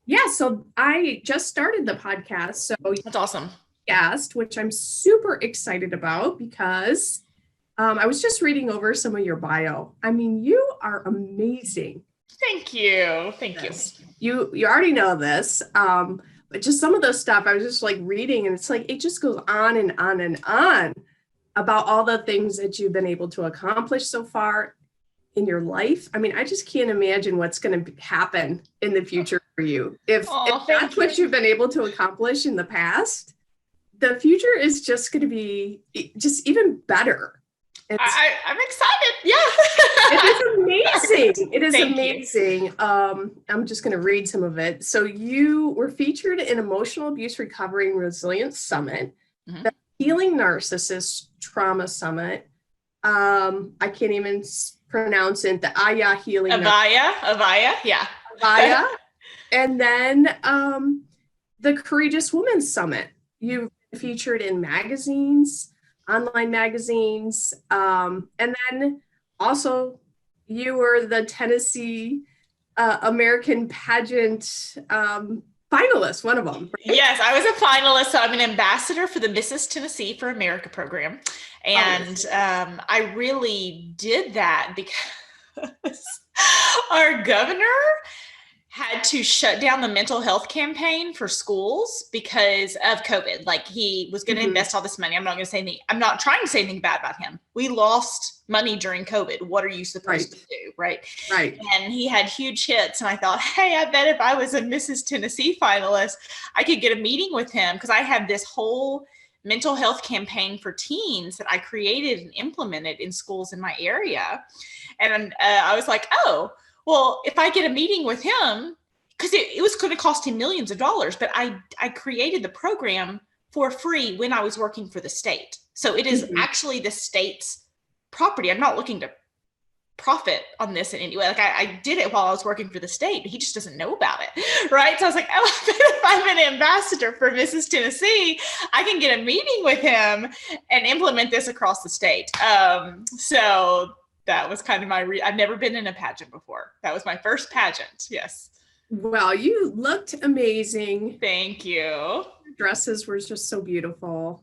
Yeah, so I just started the podcast. So That's awesome. guest, which I'm super excited about because I was just reading over some of your bio. I mean, you are amazing. Thank you. Thank you. This you already know this, but just some of the stuff I was just like reading, and it's like it just goes on and on and on about all the things that you've been able to accomplish so far in your life. I mean, I just can't imagine what's going to happen in the future for you. If Oh, that's thank what you. you've been able to accomplish in the past, the future is just going to be just even better. It's I'm excited. it is Yeah. amazing. It is Thank you. amazing. I'm just going to read some of it. So you were featured in Emotional Abuse Recovery and Resilience Summit, Mhm. the Healing Narcissist Trauma Summit. I can't even pronounce it. The Aya Healing Avaya. Yeah. Aya, and then the Courageous Woman Summit. You've been featured in magazines, online magazines, and then also you were the Tennessee American pageant finalist, one of them, right? Yes, I was a finalist. So I'm an ambassador for the Mrs. Tennessee for America program. Oh, And I really did that because our governor had to shut down the mental health campaign for schools because of COVID. Like he was going to mm-hmm. invest all this money. I'm not going to say anything. I'm not trying to say anything bad about him. We lost money during COVID. What are you supposed Right, to do? Right. right. And he had huge hits. And I thought, hey, I bet if I was a Mrs. Tennessee finalist, I could get a meeting with him because I had this whole mental health campaign for teens that I created and implemented in schools in my area. And I was like, oh, well, if I get a meeting with him, because it was going to cost him millions of dollars, but I created the program for free when I was working for the state. So it is Mm-hmm. actually the state's property. I'm not looking to profit on this in any way. Like I did it while I was working for the state, but he just doesn't know about it. Right. So I was like, oh, if I'm an ambassador for Mrs. Tennessee, I can get a meeting with him and implement this across the state. So that was kind of I've never been in a pageant before. That was my first pageant. Yes. Well, you looked amazing. Thank you. Dresses were just so beautiful.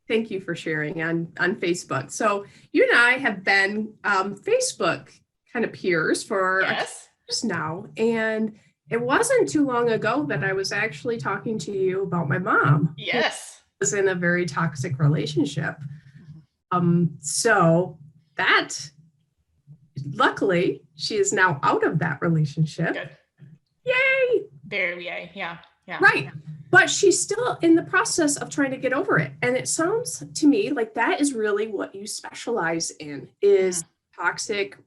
Thank you for sharing on Facebook. So you and I have been Facebook kind of peers for a couple Yes. years now, and it wasn't too long ago that I was actually talking to you about my mom, who Yes. was in a very toxic relationship. So that luckily she is now out of that relationship. Good. Yay! Very, yeah. Yeah. Yeah. Right. But she's still in the process of trying to get over it. And it sounds to me like that is really what you specialize in is Mm-hmm. toxic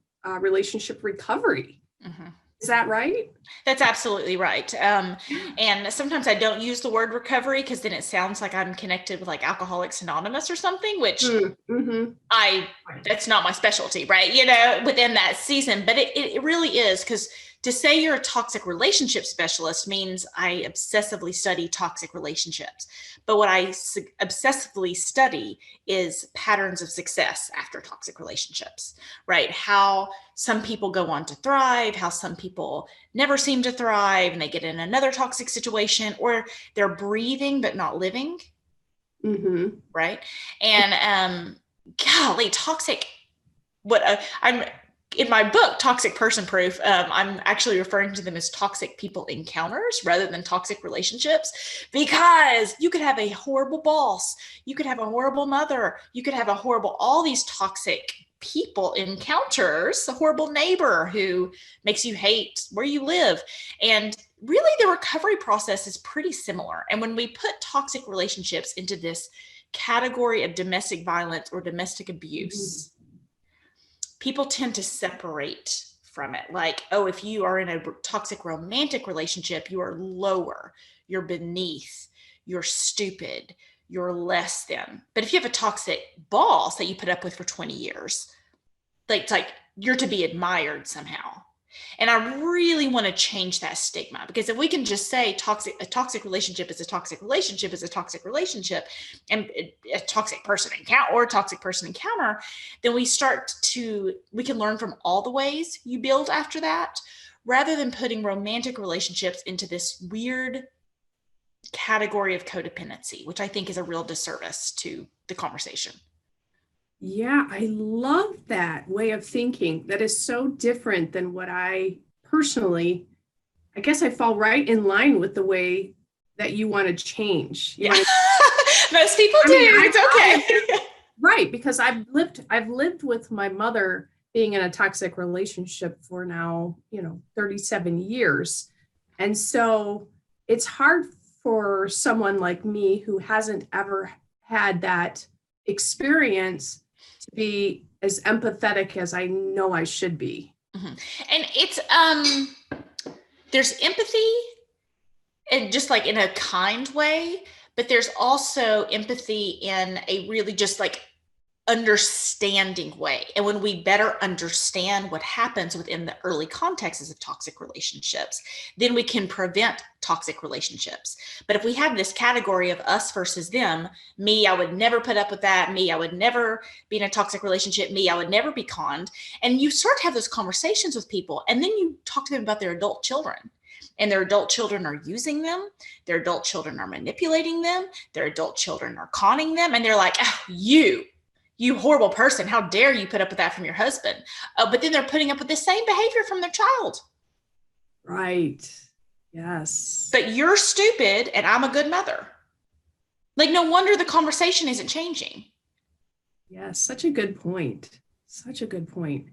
relationship recovery. Mm-hmm. Is that right? That's absolutely right. And sometimes I don't use the word recovery because then it sounds like I'm connected with like Alcoholics Anonymous or something, which Mm-hmm. I that's not my specialty, right? Within that season, but it really is because to say you're a toxic relationship specialist means I obsessively study toxic relationships. But what I obsessively study is patterns of success after toxic relationships, right? How some people go on to thrive, how some people never seem to thrive and they get in another toxic situation, or they're breathing but not living, Mm-hmm. right? And golly, toxic. What I'm in my book, Toxic Person Proof. I'm actually referring to them as toxic people encounters rather than toxic relationships because you could have a horrible boss, you could have a horrible mother, you could have a horrible all these toxic people encounters, a horrible neighbor who makes you hate where you live. And really, the recovery process is pretty similar. And when we put toxic relationships into this category of domestic violence or domestic Mm-hmm. abuse, people tend to separate from it. Like, oh, if you are in a toxic romantic relationship, you are lower, you're beneath, you're stupid, you're less than. But if you have a toxic boss that you put up with for 20 years, like it's like you're to be admired somehow. And I really want to change that stigma because if we can just say a toxic relationship is a toxic relationship is a toxic relationship, and a toxic person encounter or a toxic person encounter, then we can learn from all the ways you build after that, rather than putting romantic relationships into this weird category of codependency, which I think is a real disservice to the conversation. Yeah, I love that way of thinking. That is so different than what I personally, I guess I fall right in line with the way that you want to change. Yeah. Most people do. It's okay. Right, because I've lived with my mother being in a toxic relationship for now, 37 years. And so it's hard for someone like me who hasn't ever had that experience to be as empathetic as I know I should be. Mm-hmm. And it's there's empathy, and just like in a kind way, but there's also empathy in a really just like understanding way. And when we better understand what happens within the early contexts of toxic relationships, then we can prevent toxic relationships. But if we have this category of us versus them, me, I would never put up with that. Me, I would never be in a toxic relationship. Me, I would never be conned. And you start to have those conversations with people, and then you talk to them about their adult children. And their adult children are using them. Their adult children are manipulating them. Their adult children are conning them. And they're like, oh, you horrible person. How dare you put up with that from your husband? But then they're putting up with the same behavior from their child. Right. Yes. But you're stupid and I'm a good mother. Like, no wonder the conversation isn't changing. Yes, such a good point. Such a good point.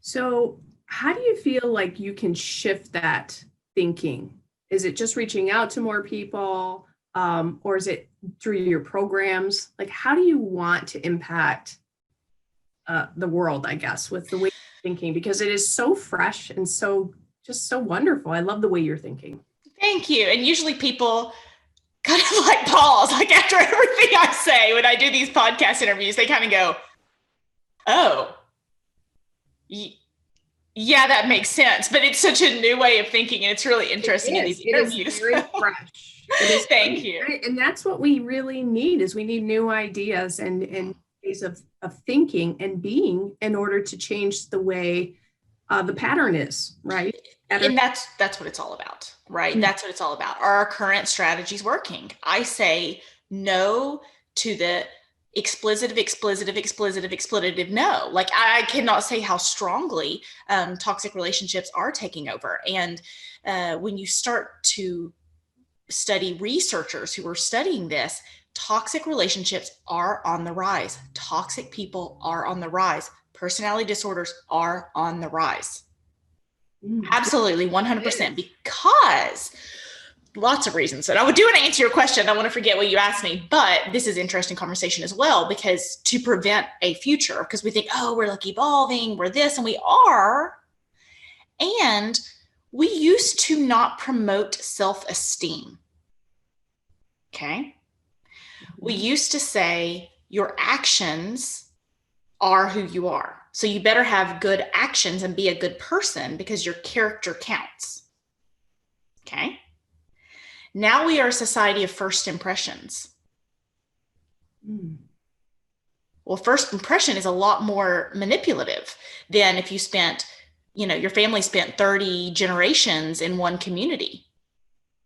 So how do you feel like you can shift that thinking? Is it just reaching out to more people? Or is it through your programs? Like, how do you want to impact the world, I guess, with the way you're thinking? Because it is so fresh and so wonderful. I love the way you're thinking. Thank you. And usually people kind of like pause, like after everything I say, when I do these podcast interviews, they kind of go, oh, yeah, that makes sense. But it's such a new way of thinking, and it's really interesting in these interviews. It is very fresh. Thank you. And that's what we really need, is we need new ideas and ways of thinking and being in order to change the way the pattern is, right? And that's what it's all about, right? Mm-hmm. That's what it's all about. Are our current strategies working? I say no to the expletive no. Like, I cannot say how strongly toxic relationships are taking over. And when you start to study researchers who are studying this, toxic relationships are on the rise. Toxic people are on the rise. Personality disorders are on the rise. Absolutely, 100%, because lots of reasons. And I would do want to answer your question. I don't want to forget what you asked me, but this is interesting conversation as well, because to prevent a future, because we think, oh, we're like evolving, we're this, and we are. And we used to not promote self-esteem. Okay. We used to say your actions are who you are. So you better have good actions and be a good person because your character counts. Okay. Now we are a society of first impressions. Well, first impression is a lot more manipulative than if you spent, your family spent 30 generations in one community.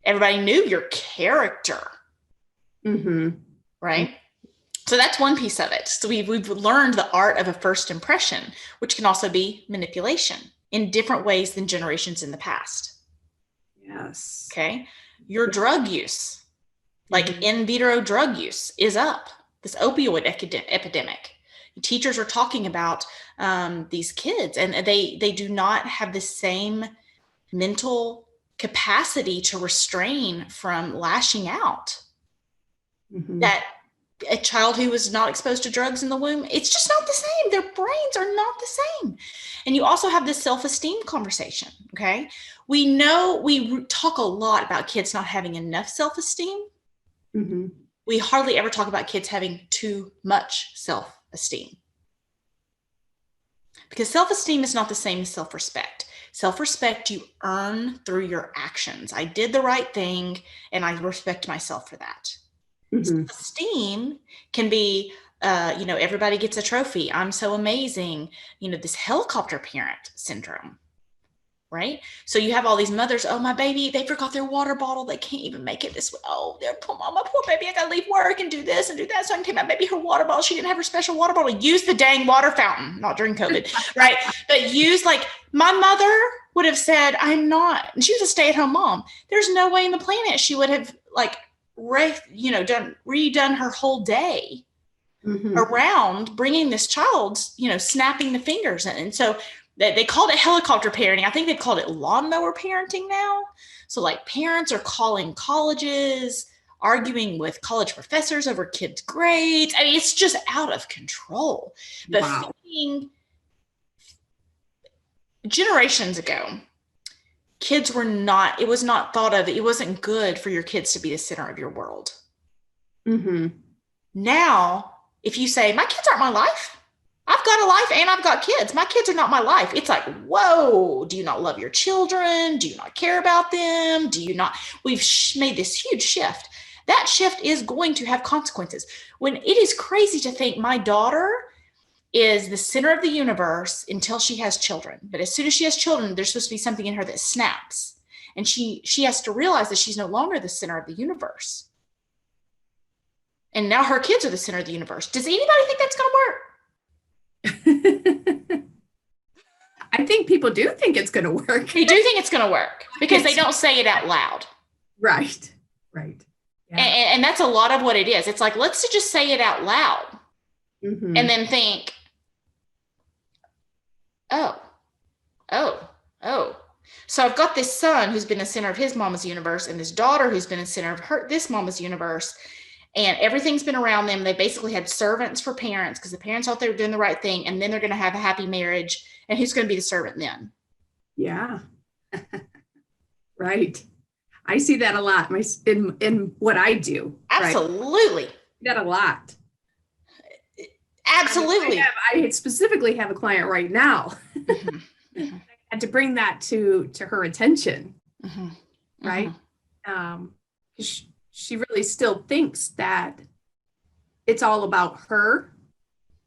Everybody knew your character. Mm-hmm. Right? Mm-hmm. So that's one piece of it. So we've learned the art of a first impression, which can also be manipulation in different ways than generations in the past. Yes. Okay. Your drug use, like in vitro drug use, is up. This opioid epidemic. Teachers are talking about these kids, and they do not have the same mental capacity to restrain from lashing out. Mm-hmm. That a child who was not exposed to drugs in the womb, it's just not the same. Their brains are not the same. And you also have this self-esteem conversation, okay? We know we talk a lot about kids not having enough self-esteem. Mm-hmm. We hardly ever talk about kids having too much self-esteem. Because self-esteem is not the same as self-respect. Self-respect you earn through your actions. I did the right thing, and I respect myself for that. Mm-hmm. Self-esteem can be, everybody gets a trophy. I'm so amazing. This helicopter parent syndrome. right? So you have all these mothers, oh, my baby, they forgot their water bottle. They can't even make it this way. Oh, they're poor mama, poor baby. I got to leave work and do this and do that. So I can take my baby her water bottle. She didn't have her special water bottle. Use the dang water fountain, not during COVID, right? But use, like, my mother would have said, I'm not, and she was a stay-at-home mom. There's no way in the planet she would have, like, redone her whole day around bringing this child, snapping the fingers. And so they called it helicopter parenting. I think they've called it lawnmower parenting now. So, like, parents are calling colleges, arguing with college professors over kids' grades. I mean, it's just out of control. But generations ago, kids were not, it was not thought of, it wasn't good for your kids to be the center of your world. Now, if you say, my kids aren't my life, I've got a life and I've got kids, my kids are not my life. It's like, whoa, do you not love your children? Do you not care about them? Do you not? We've made this huge shift. That shift is going to have consequences. When it is crazy to think my daughter is the center of the universe until she has children. But as soon as she has children, there's supposed to be something in her that snaps. And she has to realize that she's no longer the center of the universe. And now her kids are the center of the universe. Does anybody think that's going to work? I think people do think it's going to work. They do think it's going to work because they don't say it out loud. Right. Yeah. And that's a lot of what it is. It's like, let's just say it out loud and then think, oh. So I've got this son who's been the center of his mama's universe and this daughter who's been the center of this mama's universe. And everything's been around them. They basically had servants for parents because the parents thought they were doing the right thing. And then they're going to have a happy marriage. And who's going to be the servant then? Yeah. Right. I see that a lot in what I do. Absolutely. Right? That a lot. Absolutely. I specifically have a client right now. I had to bring that to her attention. Right. She really still thinks that it's all about her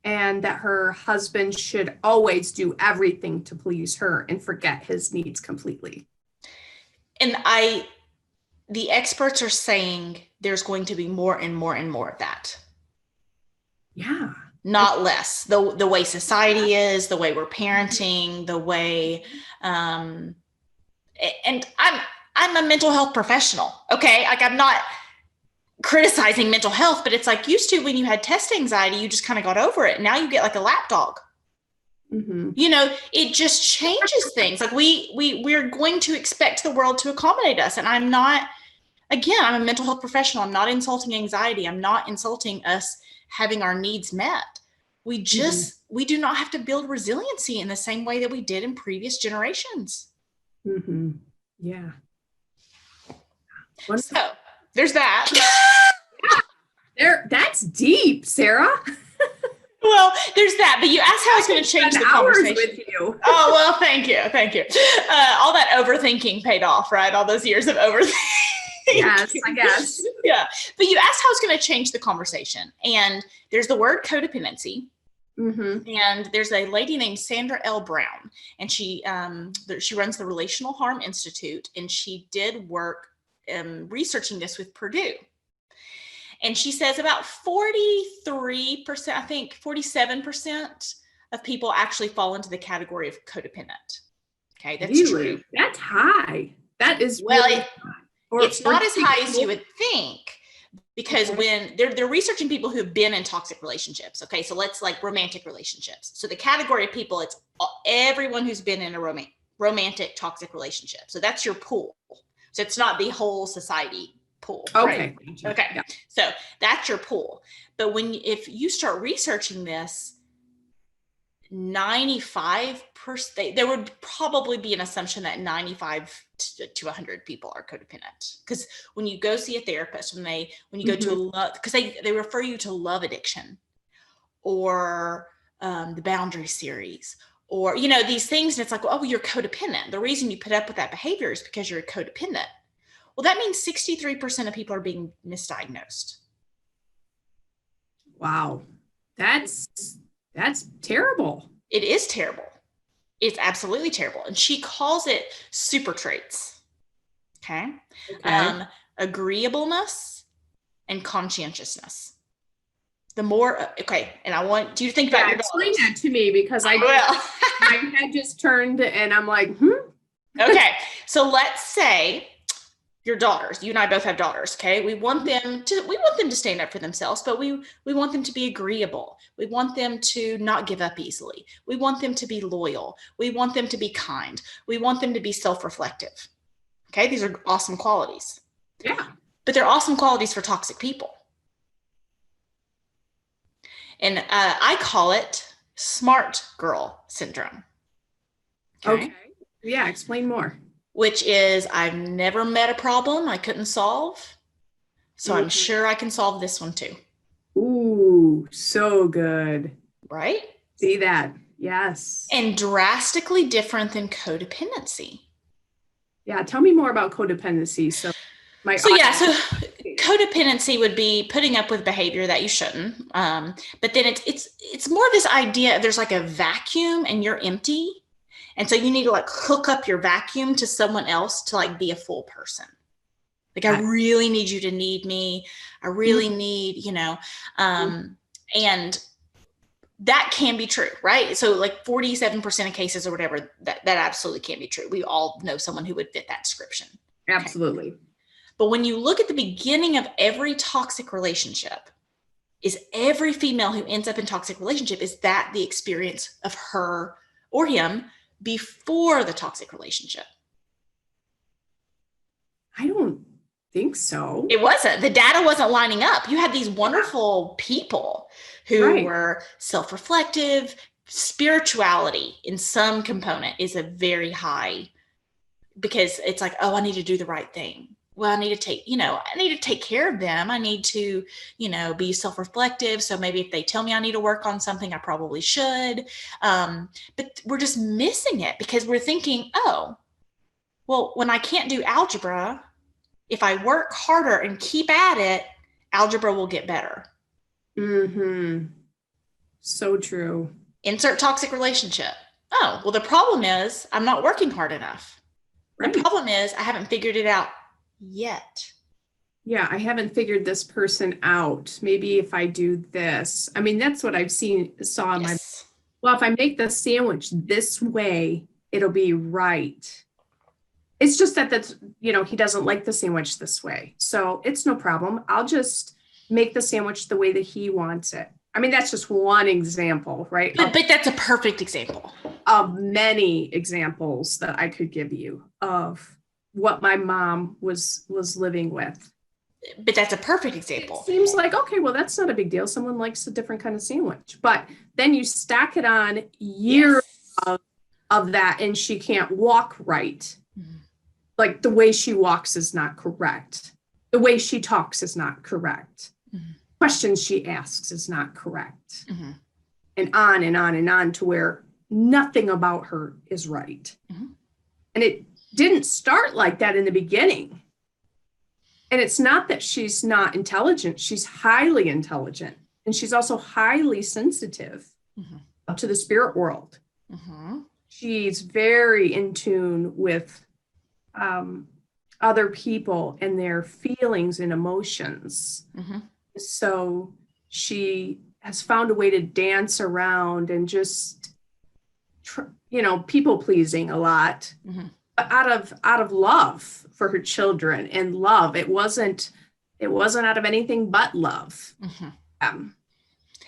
and that her husband should always do everything to please her and forget his needs completely. And the experts are saying there's going to be more and more and more of that. Yeah. Not less. The way society is, the way we're parenting, the way, and I'm a mental health professional. Okay. Like, I'm not criticizing mental health, but it's like used to when you had test anxiety, you just kind of got over it. Now you get like a lapdog. It just changes things. Like we're going to expect the world to accommodate us. And I'm a mental health professional. I'm not insulting anxiety. I'm not insulting us having our needs met. We do not have to build resiliency in the same way that we did in previous generations. Yeah. So there's that. That's deep, Sarah. Well, there's that, but you asked how it's going to change the conversation. With you. Oh, well, thank you. All that overthinking paid off, right? All those years of overthinking. Yes, I guess. Yeah, but you asked how it's going to change the conversation, and there's the word codependency. And there's a lady named Sandra L. Brown, and she runs the Relational Harm Institute, and she did work researching this with Purdue. And she says about 43%, I think 47% of people actually fall into the category of codependent. Okay, that's true. That's high. That is really high. It's not as high as you would think, because when they're researching people who have been in toxic relationships. Okay, so let's like romantic relationships. So the category of people, it's everyone who's been in a romantic toxic relationship. So that's your pool. So it's not the whole society pool. Okay. Right? Okay. Yeah. So that's your pool. But if you start researching this, 95%, there would probably be an assumption that 95 to 100 people are codependent. Because when you go see a therapist, when you go to a love, because they refer you to love addiction or the boundary series, or, these things. And it's like, oh, you're codependent. The reason you put up with that behavior is because you're a codependent. Well, that means 63% of people are being misdiagnosed. Wow. That's terrible. It is terrible. It's absolutely terrible. And she calls it super traits. Okay. Okay. Agreeableness and conscientiousness. The more, okay. And I want you to think about Yeah, your explain daughters. that to me because I will. my head just turned and I'm like, Okay. So let's say your daughters, you and I both have daughters. Okay. We want them to stand up for themselves, but we want them to be agreeable. We want them to not give up easily. We want them to be loyal. We want them to be kind. We want them to be self-reflective. Okay. These are awesome qualities, Yeah. but they're awesome qualities for toxic people. And I call it smart girl syndrome. Okay. Yeah. Explain more. Which is I've never met a problem I couldn't solve. So I'm sure I can solve this one too. Ooh, so good. Right? See that? Yes. And drastically different than codependency. Yeah. Tell me more about codependency. So So codependency would be putting up with behavior that you shouldn't. But then it's more this idea there's like a vacuum and you're empty. And so you need to like hook up your vacuum to someone else to like be a full person. Like, I really need you to need me. I really need, and that can be true, right? So like 47% of cases or whatever, that absolutely can be true. We all know someone who would fit that description. Absolutely. Okay. But when you look at the beginning of every toxic relationship, is every female who ends up in toxic relationship, is that the experience of her or him before the toxic relationship? I don't think so. It wasn't. The data wasn't lining up. You had these wonderful people who were self-reflective. Spirituality in some component is a very high, because it's like, oh, I need to do the right thing. Well, I need to take care of them. I need to, be self-reflective. So maybe if they tell me I need to work on something, I probably should. But we're just missing it because we're thinking, oh, well, when I can't do algebra, if I work harder and keep at it, algebra will get better. So true. Insert toxic relationship. Oh, well, the problem is I'm not working hard enough. Right. The problem is I haven't figured it out yet. Yeah, I haven't figured this person out. Maybe if I do this. I mean, that's what I've saw in well, if I make the sandwich this way, it'll be right. It's just that he doesn't like the sandwich this way. So it's no problem. I'll just make the sandwich the way that he wants it. I mean, that's just one example, right? But that's a perfect example of many examples that I could give you of what my mom was living with. But that's a perfect example. It seems like, okay, well, that's not a big deal. Someone likes a different kind of sandwich. But then you stack it on years of that, and she can't walk right. Like the way she walks is not correct. The way she talks is not correct. Questions she asks is not correct. And on and on and on to where nothing about her is right. And it didn't start like that in the beginning. And it's not that she's not intelligent. She's highly intelligent. And she's also highly sensitive to the spirit world. She's very in tune with other people and their feelings and emotions. So she has found a way to dance around and just, people pleasing a lot, out of love for her children and love. It wasn't out of anything but love. And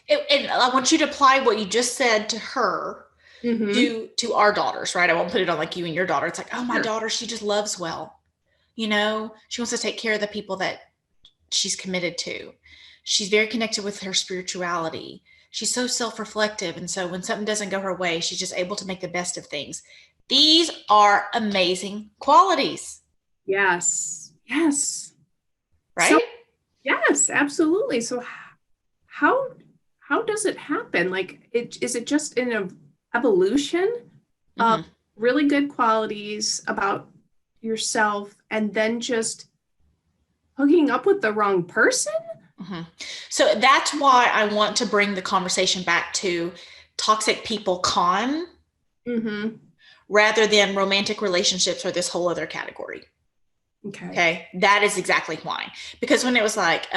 I want you to apply what you just said to her to our daughters, right? I won't put it on like you and your daughter. It's like, oh, my daughter, she just loves well. She wants to take care of the people that she's committed to. She's very connected with her spirituality. She's so self-reflective. And so when something doesn't go her way, she's just able to make the best of things. These are amazing qualities. Yes. Right? So, yes, absolutely. So how does it happen? Like, is it just an evolution of really good qualities about yourself and then just hooking up with the wrong person? So that's why I want to bring the conversation back to toxic people con Mm-hmm. rather than romantic relationships or this whole other category. Okay. That is exactly why. Because when it was like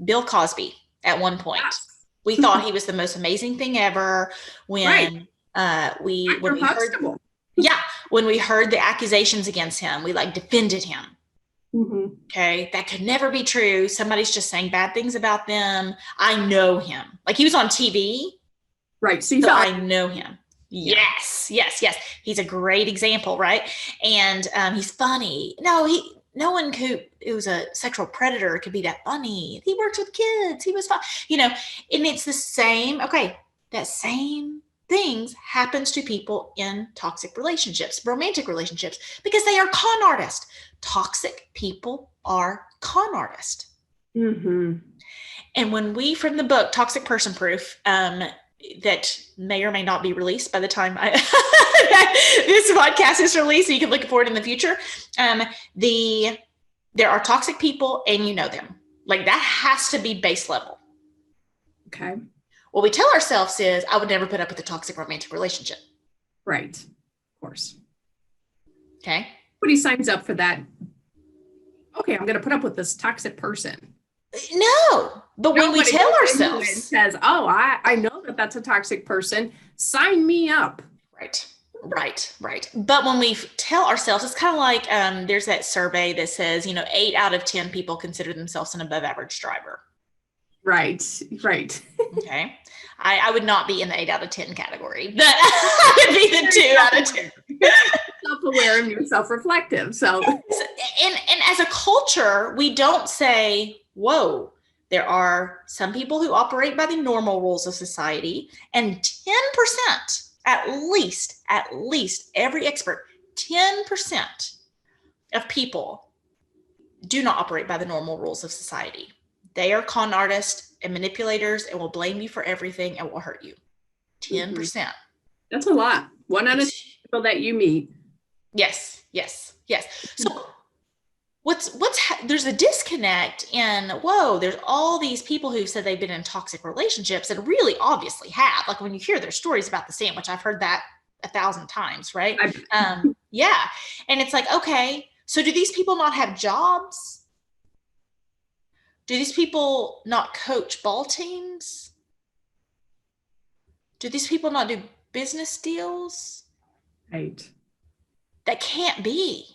Bill Cosby at one point, Yes. we thought he was the most amazing thing ever. When we heard, yeah, when we heard the accusations against him, we like defended him. Mm-hmm. Okay, that could never be true. Somebody's just saying bad things about them. I know him. Like he was on TV. Right. So I know him. Yes, yes, yes. He's a great example, right? And he's funny. No one who was a sexual predator could be that funny. He worked with kids. He was fun, and it's the same. Okay, that same things happens to people in toxic relationships, romantic relationships, because they are con artists. Toxic people are con artists. Mm-hmm. And when we, from the book Toxic Person Proof, that may or may not be released by the time this podcast is released, so you can look for it in the future. There are toxic people, and you know them. Like that has to be base level. Okay. What we tell ourselves is, I would never put up with a toxic romantic relationship. Right. Of course. Okay. Nobody signs up for that. Okay, I'm going to put up with this toxic person. No, but when we tell ourselves, it says, "Oh, I know that that's a toxic person. Sign me up." Right. But when we tell ourselves, it's kind of like there's that survey that says 8 out of 10 people consider themselves an above average driver. Right. Okay. I would not be in the 8 out of 10 category, but I would be the 2 out of 10. Self-aware and you're self-reflective. So, and as a culture, we don't say, whoa, there are some people who operate by the normal rules of society, and 10%, at least every expert, 10% of people do not operate by the normal rules of society. They are con artists and manipulators and will blame you for everything and will hurt you. 10%. Mm-hmm. That's a lot. 1 out of 10 people that you meet. Yes. So there's a disconnect in, whoa, there's all these people who said they've been in toxic relationships and really obviously have. Like when you hear their stories about the sandwich, I've heard that 1,000 times, right? Yeah. And it's like, okay, so do these people not have jobs? Do these people not coach ball teams? Do these people not do business deals? Right. That can't be.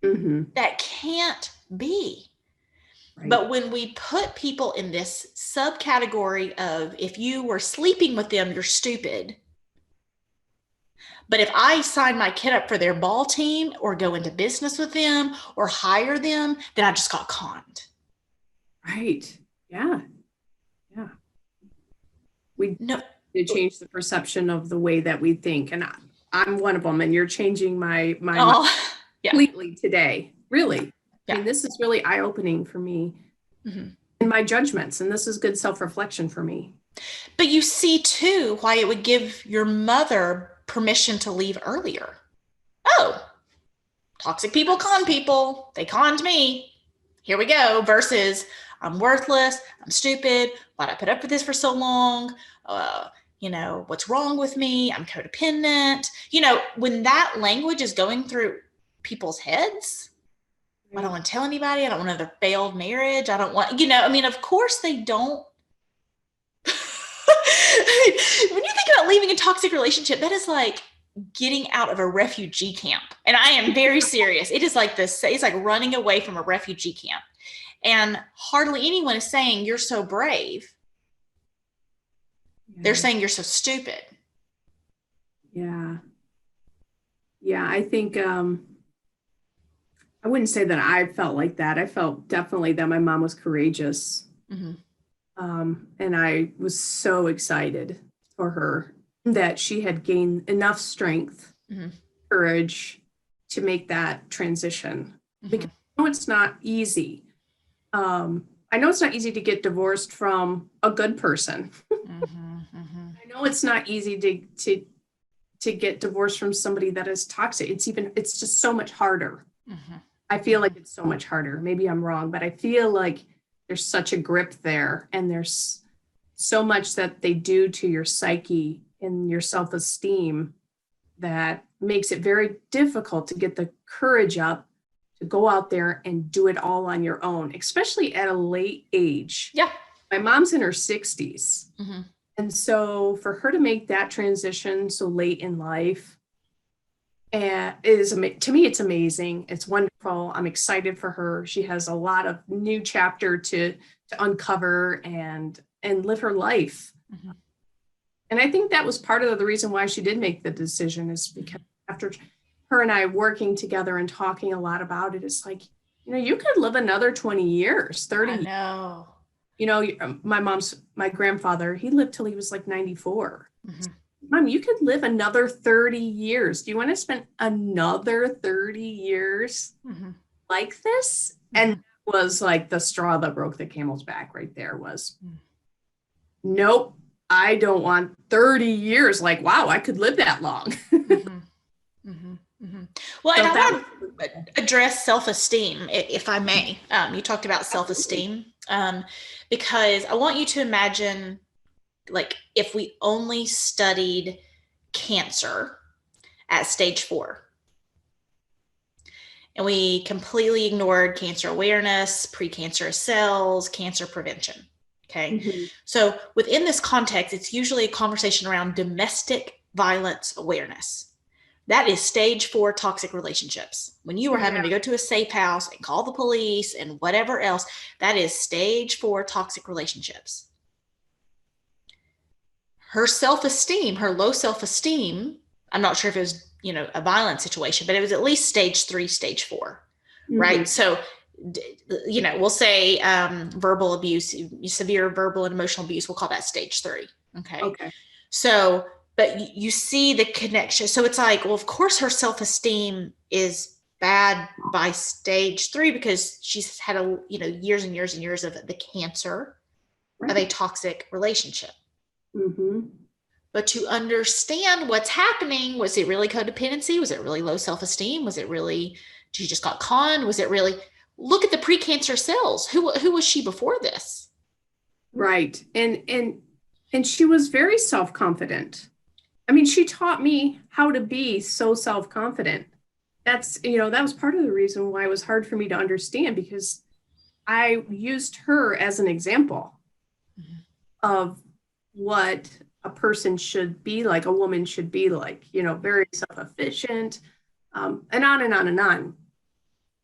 Mm-hmm. That can't be. Right. But when we put people in this subcategory of, if you were sleeping with them, you're stupid. But if I sign my kid up for their ball team or go into business with them or hire them, then I just got conned. Right. Yeah. We need to change the perception of the way that we think. And I'm one of them, and you're changing my mind completely today. Really. Yeah. I mean, this is really eye-opening for me in my judgments, and this is good self-reflection for me. But you see too why it would give your mother permission to leave earlier. Oh, toxic people con people. They conned me. Here we go. Versus, I'm worthless. I'm stupid. Why'd I put up with this for so long? What's wrong with me? I'm codependent. When that language is going through people's heads, I don't want to tell anybody. I don't want another failed marriage. I don't want, of course they don't. When you think about leaving a toxic relationship, that is like getting out of a refugee camp. And I am very serious. It is like this. It's like running away from a refugee camp. And hardly anyone is saying you're so brave. They're saying you're so stupid. Yeah. I think I wouldn't say that I felt like that. I felt definitely that my mom was courageous. Mm-hmm. And I was so excited for her that she had gained enough strength, courage to make that transition. Because I know it's not easy. I know it's not easy to get divorced from a good person. I know it's not easy to get divorced from somebody that is toxic. It's just so much harder. I feel like it's so much harder. Maybe I'm wrong, but I feel like there's such a grip there, and there's so much that they do to your psyche and your self-esteem that makes it very difficult to get the courage up to go out there and do it all on your own, especially at a late age. Yeah. My mom's in her 60s. Mm-hmm. And so for her to make that transition so late in life, to me, it's amazing. It's wonderful. I'm excited for her. She has a lot of new chapter to uncover and live her life. Mm-hmm. And I think that was part of the reason why she did make the decision, is because after her and I working together and talking a lot about it, it's like, you could live another 20 years, 30 years. I know. My grandfather, he lived till he was like 94. Mm-hmm. Mom, you could live another 30 years. Do you want to spend another 30 years mm-hmm. like this? Mm-hmm. And it was like the straw that broke the camel's back right there was, nope, I don't want 30 years. Like, wow, I could live that long. Mm-hmm. Mm-hmm. Mm-hmm. Well, So and I want to address self-esteem, if I may. You talked about self-esteem, because I want you to imagine, like, if we only studied cancer at stage 4 and we completely ignored cancer awareness, precancerous cells, cancer prevention. Okay. Mm-hmm. So within this context, it's usually a conversation around domestic violence awareness. That is stage 4 toxic relationships. When you are having to go to a safe house and call the police and whatever else, that is stage 4 toxic relationships. Her self-esteem, her low self-esteem, I'm not sure if it was, a violent situation, but it was at least stage 3, stage 4, mm-hmm. right? So, we'll say verbal abuse, severe verbal and emotional abuse, we'll call that stage 3. Okay. So, but you see the connection. So it's like, well, of course her self-esteem is bad by stage 3 because she's had years and years and years of the cancer of a toxic relationship. Mm-hmm. But to understand what's happening, was it really codependency? Was it really low self-esteem? Was it really, she just got conned? Was it really, look at the precancer cells. Who was she before this? Right. And she was very self-confident. I mean, she taught me how to be so self-confident. That's, that was part of the reason why it was hard for me to understand, because I used her as an example mm-hmm. of what a person should be like, a woman should be like, very self-efficient, and on and on and on.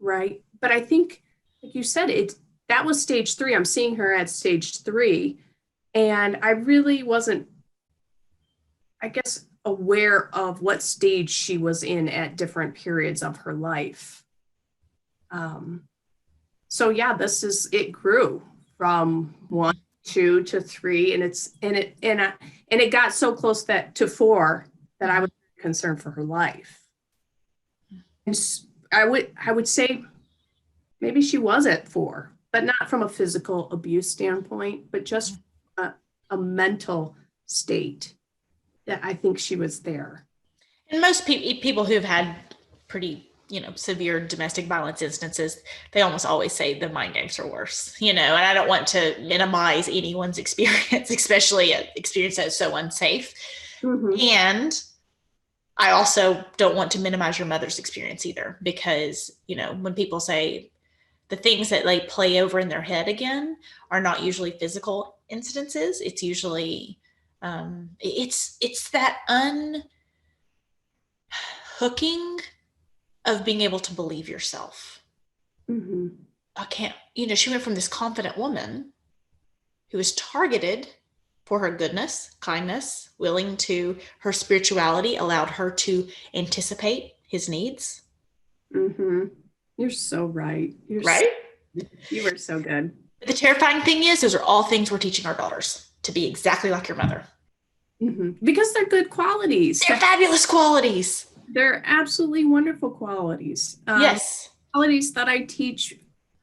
Right. But I think, like you said, that was stage 3. I'm seeing her at stage 3. And I really wasn't, I guess, aware of what stage she was in at different periods of her life. So yeah, it grew from 1, 2 to 3, and it got so close to 4 that I was concerned for her life. And I would say maybe she was at 4, but not from a physical abuse standpoint, but just a mental state that I think she was there. And most people who've had pretty, severe domestic violence instances, they almost always say the mind games are worse, and I don't want to minimize anyone's experience, especially an experience that's so unsafe. Mm-hmm. And I also don't want to minimize your mother's experience either, because, when people say the things that they play over in their head again are not usually physical incidences, it's usually, it's that unhooking of being able to believe yourself. Mm-hmm. She went from this confident woman who was targeted for her goodness, kindness, her spirituality allowed her to anticipate his needs. Mm-hmm. You're so right. You were so good. But the terrifying thing is, those are all things we're teaching our daughters, to be exactly like your mother. Mm-hmm. Because they're good qualities. They're fabulous qualities. They're absolutely wonderful qualities. Yes. Qualities that I teach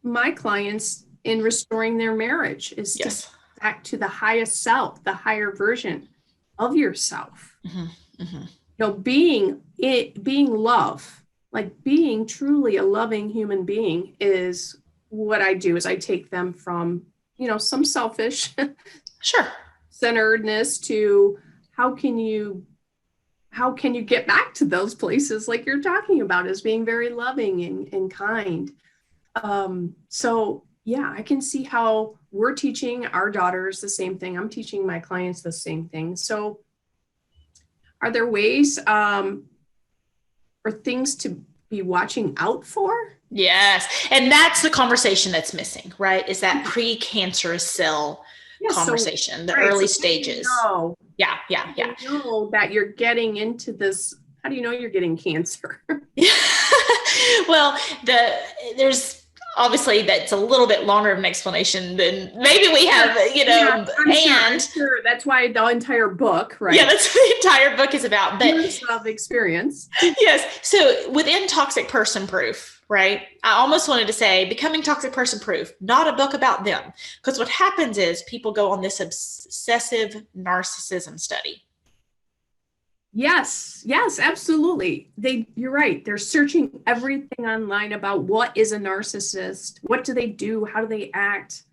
my clients in restoring their marriage is to get back to the highest self, the higher version of yourself. Mm-hmm. Mm-hmm. Being love, like being truly a loving human being, is what I do. Is I take them from, some selfish sure centeredness to how can you how can you get back to those places like you're talking about as being very loving and kind? So yeah, I can see how we're teaching our daughters the same thing. I'm teaching my clients the same thing. So are there ways or things to be watching out for? Yes. And that's the conversation that's missing, right? Is that precancerous cell conversation, the early stages. Know, yeah. You know that you're getting into this. How do you know you're getting cancer? Well, there's obviously that's a little bit longer of an explanation than maybe we have, I'm sure that's why the entire book, right? Yeah, that's what the entire book is about. But years of experience. Yes. So within Toxic Person Proof, right? I almost wanted to say Becoming Toxic Person Proof, not a book about them. Because what happens is people go on this obsessive narcissism study. Yes, absolutely. You're right. They're searching everything online about what is a narcissist, what do they do, how do they act.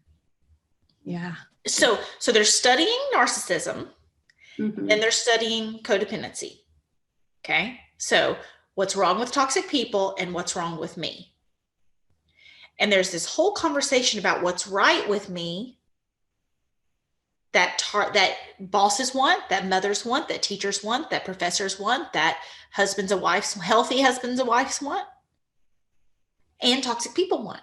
Yeah. So they're studying narcissism, mm-hmm. and they're studying codependency. Okay. So what's wrong with toxic people and what's wrong with me? And there's this whole conversation about what's right with me that bosses want, that mothers want, that teachers want, that professors want, that husbands and wives, healthy husbands and wives want, and toxic people want.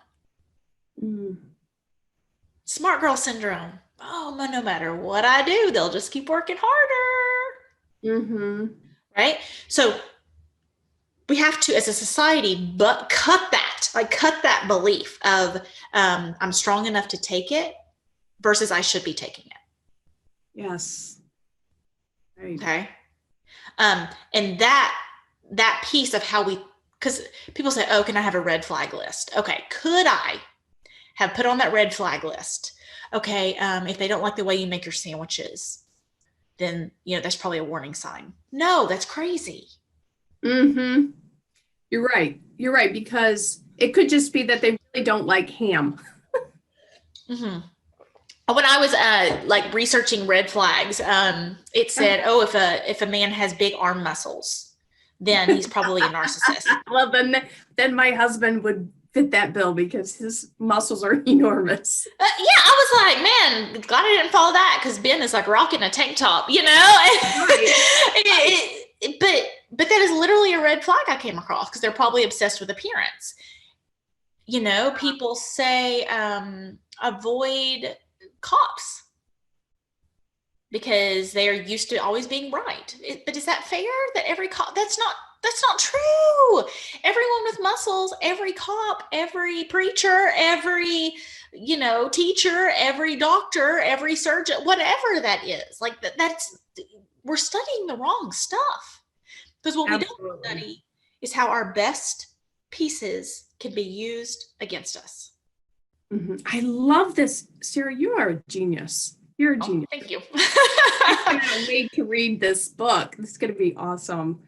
Smart girl syndrome. Oh, no matter what I do, they'll just keep working harder. Right? So we have to, as a society, but cut that belief of I'm strong enough to take it versus I should be taking it. Yes. Right. Okay. And that piece of how because people say, oh, can I have a red flag list? Okay. Could I have put on that red flag list? Okay. If they don't like the way you make your sandwiches, then, that's probably a warning sign. No, that's crazy. You're right. Because it could just be that they really don't like ham. When I was researching red flags, it said, oh, if a man has big arm muscles, then he's probably a narcissist. Well, then my husband would fit that bill because his muscles are enormous. I was like, man, glad I didn't follow that because Ben is like rocking a tank top, Right. But that is literally a red flag I came across because they're probably obsessed with appearance. People say avoid cops because they are used to always being right. But is that fair that every cop, that's not true. Everyone with muscles, every cop, every preacher, every, teacher, every doctor, every surgeon, whatever that is, we're studying the wrong stuff. Because what Absolutely. We don't study is how our best pieces can be used against us. I love this. Sarah, you are a genius. You're a genius. Thank you. I can't wait to read this book. This is going to be awesome.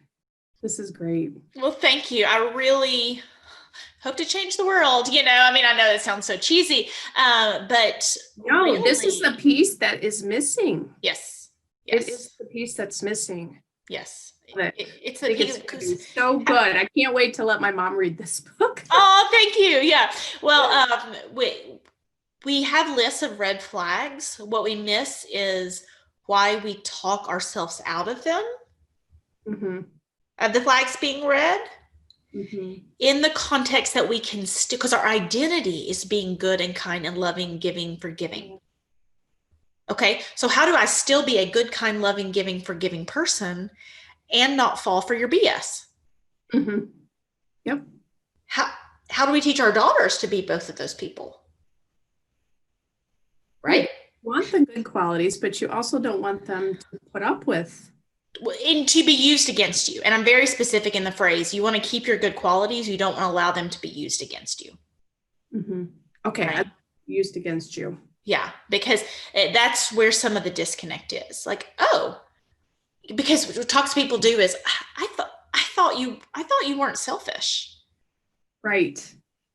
This is great. Well, thank you. I really hope to change the world. I know that sounds so cheesy, but no, really, this is the piece that is missing. Yes. It is the piece that's missing. Yes. It's a piece. It's so good. I can't wait to let my mom read this book. Oh, thank you. Yeah. Well, we have lists of red flags. What we miss is why we talk ourselves out of them. Of the flags being red. In the context that we can because our identity is being good and kind and loving, giving, forgiving. Okay, so how do I still be a good, kind, loving, giving, forgiving person and not fall for your BS? Yep. How do we teach our daughters to be both of those people? Right? You want the good qualities, but you also don't want them to put up with. And to be used against you. And I'm very specific in the phrase, you want to keep your good qualities. You don't want to allow them to be used against you. Okay. Right? Used against you. Yeah. Because that's where some of the disconnect is. Because what toxic people do is, I thought you weren't selfish. Right.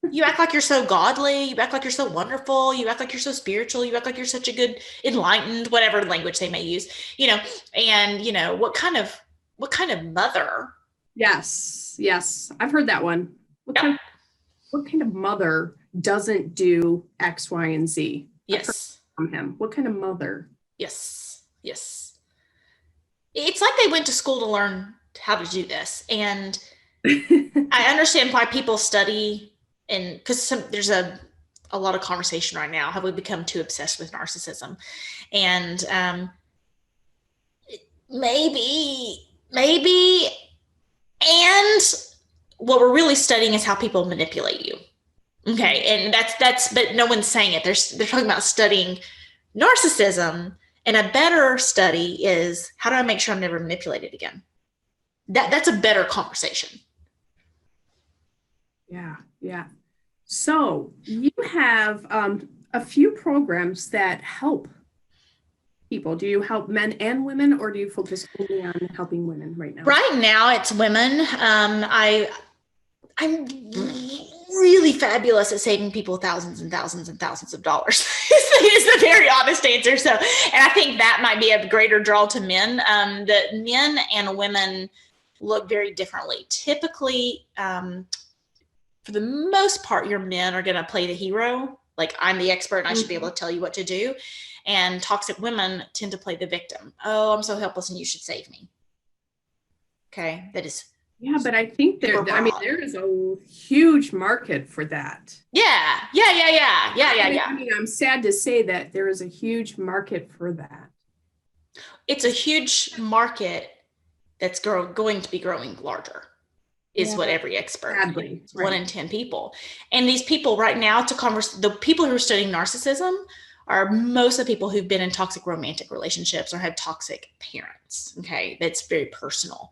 You act like you're so godly. You act like you're so wonderful. You act like you're so spiritual. You act like you're such a good, enlightened, whatever language they may use, and what kind of what kind of mother? Yes. I've heard that one. What kind of mother doesn't do X, Y, and Z? Yes. From him. What kind of mother? Yes. It's like they went to school to learn how to do this. And I understand why people study, and because there's a lot of conversation right now. Have we become too obsessed with narcissism? And maybe. And what we're really studying is how people manipulate you. Okay. And that's, but no one's saying it. They're talking about studying narcissism. And a better study is, how do I make sure I'm never manipulated again? That's a better conversation. Yeah. So you have a few programs that help people. Do you help men and women, or do you focus only on helping women right now? Right now, it's women. I'm really fabulous at saving people thousands and thousands and thousands of dollars. is the very honest answer. So, and I think that might be a greater draw to men. The men and women look very differently. Typically, for the most part, your men are going to play the hero. Like, I'm the expert and I should be able to tell you what to do. And toxic women tend to play the victim. Oh, I'm so helpless and you should save me. Okay. That is. Yeah, but I think there is a huge market for that. Yeah. I mean, I'm sad to say that there is a huge market for that. It's a huge market that's going to be growing larger, is what every expert, sadly, right. 1 in 10 people. And these people right now, the people who are studying narcissism are most of the people who've been in toxic romantic relationships or had toxic parents. Okay. That's very personal.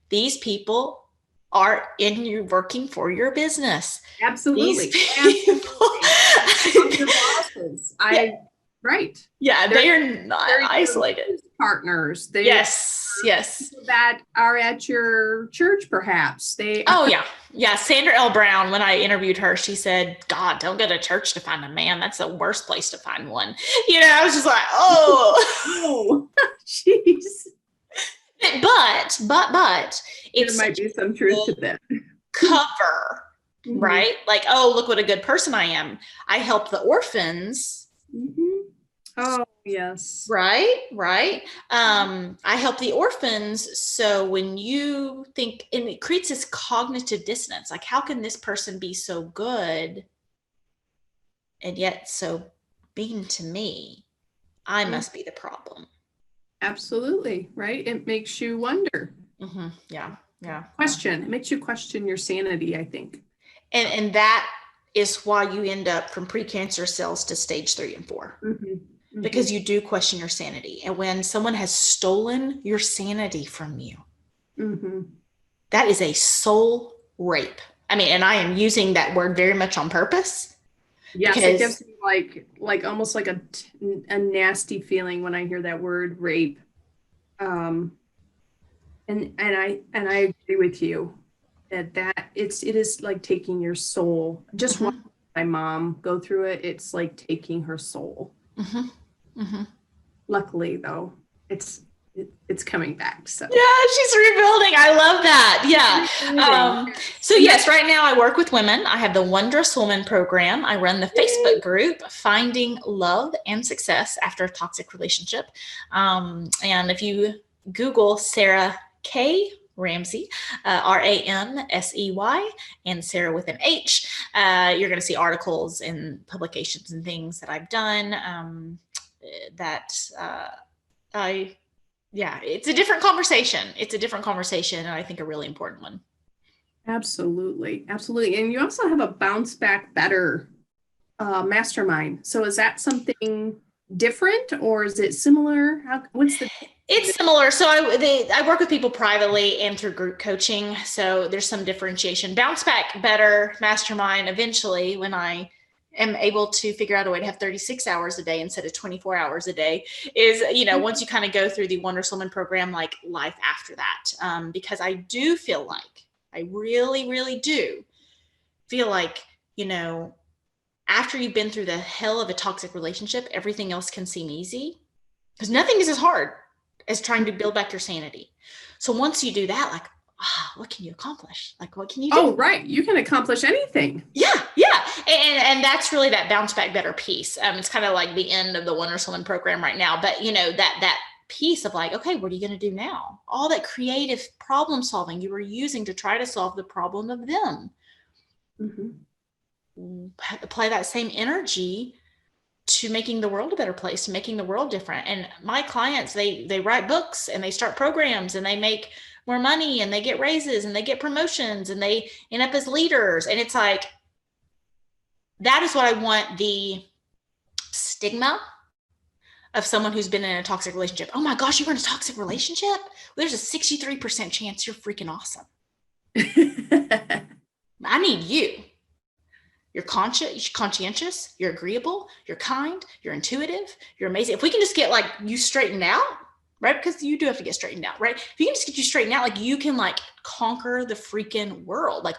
These people are working for your business. Absolutely. Right. Yeah, they are not isolated. Partners. Yes. That are at your church, perhaps. Yeah. Sandra L. Brown, when I interviewed her, she said, God, don't go to church to find a man. That's the worst place to find one. I was just like, oh, jeez. But there might be some truth to that. Cover, right? Like, oh, look what a good person I am. I help the orphans. Oh, yes. Right. I help the orphans. So when you think, and it creates this cognitive dissonance, like, how can this person be so good and yet so mean to me? I must be the problem. Absolutely. Right. It makes you wonder. Yeah. It makes you question your sanity, I think. And that is why you end up from precancerous cells to stage 3 and 4. Because you do question your sanity. And when someone has stolen your sanity from you, that is a soul rape. I mean, and I am using that word very much on purpose. Yes, it gives me like almost like a nasty feeling when I hear that word rape. And I agree with you that it is like taking your soul. Just watching my mom go through it, it's like taking her soul. Luckily, though, it's coming back. So yeah, she's rebuilding. I love that. Yeah. So yes, right now I work with women. I have the Wondrous Woman program. I run the Facebook group Finding Love and Success After a Toxic Relationship. And if you Google Sarah K Ramsey, Ramsey, and Sarah with an H, you're going to see articles and publications and things that I've done. It's a different conversation. And I think a really important one. Absolutely. And you also have a Bounce Back Better mastermind. So is that something different or is it similar? It's similar. So I work with people privately and through group coaching. So there's some differentiation. Bounce Back Better mastermind, eventually, when I am able to figure out a way to have 36 hours a day instead of 24 hours a day, is, once you kind of go through the Wondrous Woman program, like life after that. Because I do feel like, I really, really do feel like, after you've been through the hell of a toxic relationship, everything else can seem easy because nothing is as hard as trying to build back your sanity. So once you do that, like, what can you accomplish? Like, what can you do? Oh, right. You can accomplish anything. Yeah. And that's really that bounce back better piece. It's kind of like the end of the Wonderful Woman program right now, but that piece of like, okay, what are you going to do now? All that creative problem solving you were using to try to solve the problem of them. Mm-hmm. Apply that same energy to making the world a better place, to making the world different. And my clients, they write books and they start programs and they make more money and they get raises and they get promotions and they end up as leaders. And it's like, that is what I want the stigma of someone who's been in a toxic relationship. Oh my gosh, you were in a toxic relationship? Well, there's a 63% chance you're freaking awesome. I need you. You're conscientious, you're agreeable, you're kind, you're intuitive, you're amazing. If we can just get like you straightened out, right? Because you do have to get straightened out, right? If you can just get you straightened out, like you can like conquer the freaking world. Like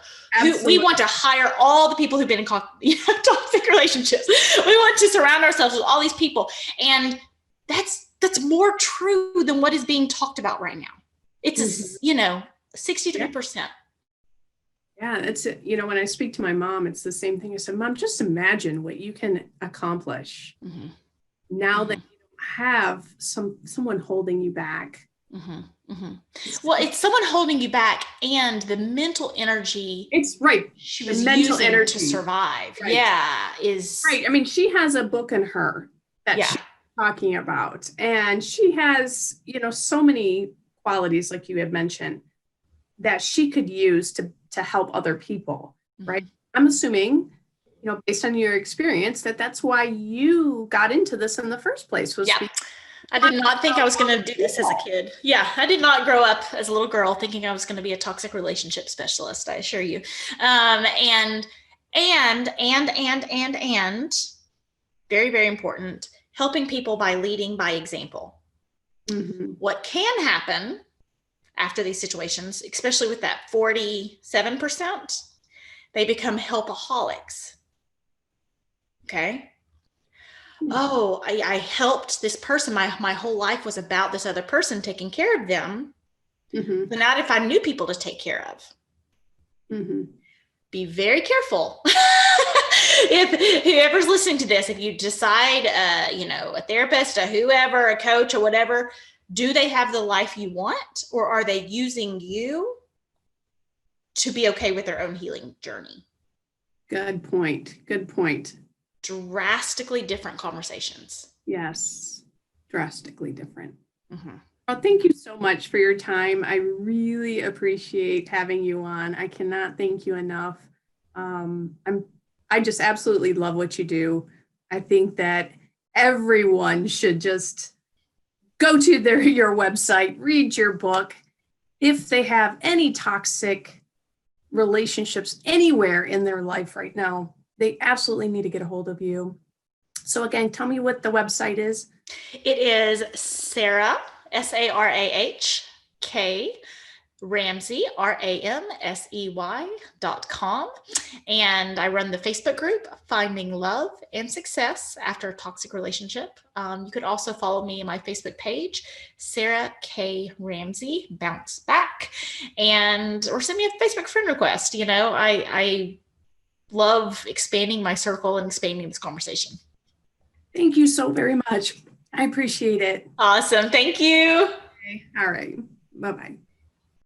we want to hire all the people who've been in toxic relationships. We want to surround ourselves with all these people. And that's more true than what is being talked about right now. It's 63%. Yeah, it's, when I speak to my mom, it's the same thing. I said, Mom, just imagine what you can accomplish now that you don't have someone holding you back. Well, it's someone holding you back and the mental energy. It's right. She was mental energy to survive. Right. Yeah. Is right. I mean, she has a book in her that she's talking about, and she has, so many qualities, like you had mentioned, that she could use to help other people, right? I'm assuming, based on your experience, that's why you got into this in the first place. I did not think I was going to do this as a kid. Yeah, I did not grow up as a little girl thinking I was going to be a toxic relationship specialist, I assure you. And very, very important, helping people by leading by example. What can happen after these situations, especially with that 47%, they become helpaholics. Okay. Oh, I helped this person. My whole life was about this other person taking care of them. But now if I knew people to take care of, be very careful. If whoever's listening to this, if you decide, a therapist, a whoever, a coach or whatever, do they have the life you want, or are they using you to be okay with their own healing journey? Good point. Drastically different conversations. Yes, drastically different. Well, thank you so much for your time. I really appreciate having you on. I cannot thank you enough. I just absolutely love what you do. I think that everyone should just go to your website, read your book. If they have any toxic relationships anywhere in their life right now, they absolutely need to get a hold of you. So again, tell me what the website is. It is Sarah, SarahK Ramsey, RAMSEY.com. And I run the Facebook group, Finding Love and Success After a Toxic Relationship. You could also follow me in my Facebook page, Sarah K Ramsey, Bounce Back, or send me a Facebook friend request. I love expanding my circle and expanding this conversation. Thank you so very much. I appreciate it. Awesome. Thank you. Okay. All right. Bye-bye.